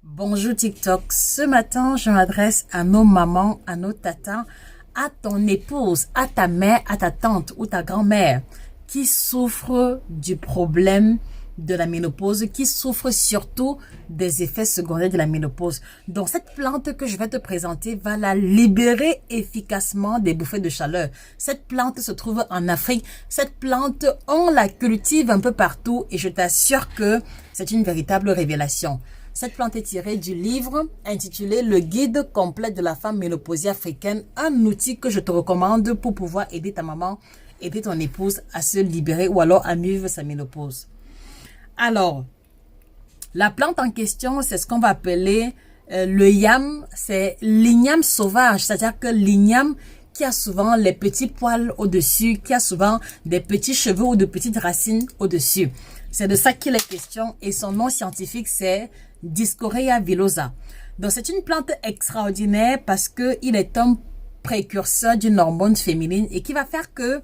Bonjour TikTok, ce matin je m'adresse à nos mamans, à nos tatas, à ton épouse, à ta mère, à ta tante ou ta grand-mère qui souffre du problème de la ménopause, qui souffre surtout des effets secondaires de la ménopause. Donc cette plante que je vais te présenter va la libérer efficacement des bouffées de chaleur. Cette plante se trouve en Afrique, cette plante on la cultive un peu partout et je t'assure que c'est une véritable révélation. Cette plante est tirée du livre intitulé Le guide complet de la femme ménopausée africaine, un outil que je te recommande pour pouvoir aider ta maman, aider ton épouse à se libérer ou alors à mieux vivre sa ménopause. Alors, la plante en question, c'est ce qu'on va appeler le yam, c'est l'igname sauvage, c'est-à-dire que l'igname qui a souvent les petits poils au-dessus, qui a souvent des petits cheveux ou de petites racines au-dessus. C'est de ça qu'il est question et son nom scientifique c'est Dioscorea villosa. Donc c'est une plante extraordinaire parce que il est un précurseur d'une hormone féminine et qui va faire que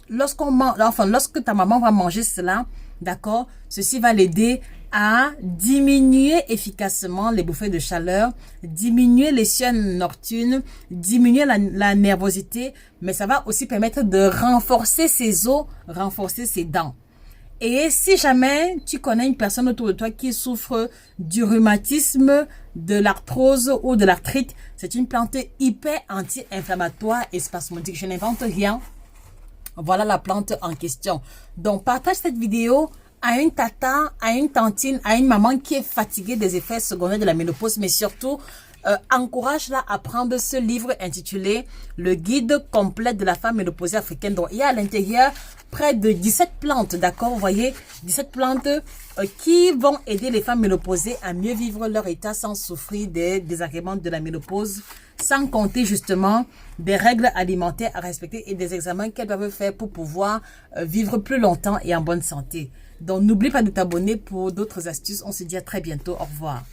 lorsque ta maman va manger cela, d'accord, ceci va l'aider à diminuer efficacement les bouffées de chaleur, diminuer les sueurs nocturnes, diminuer la nervosité, mais ça va aussi permettre de renforcer ses os, renforcer ses dents. Et si jamais tu connais une personne autour de toi qui souffre du rhumatisme, de l'arthrose ou de l'arthrite, c'est une plante hyper anti-inflammatoire et spasmodique. Je n'invente rien. Voilà la plante en question. Donc, partage cette vidéo à une tata, à une tantine, à une maman qui est fatiguée des effets secondaires de la ménopause, mais surtout, encourage-la à prendre ce livre intitulé Le guide complet de la femme ménopausée africaine. Donc, il y a à l'intérieur près de 17 plantes, d'accord? Vous voyez, 17 plantes qui vont aider les femmes ménopausées à mieux vivre leur état sans souffrir des désagréments de la ménopause, sans compter justement des règles alimentaires à respecter et des examens qu'elles doivent faire pour pouvoir vivre plus longtemps et en bonne santé. Donc, n'oublie pas de t'abonner pour d'autres astuces. On se dit à très bientôt. Au revoir.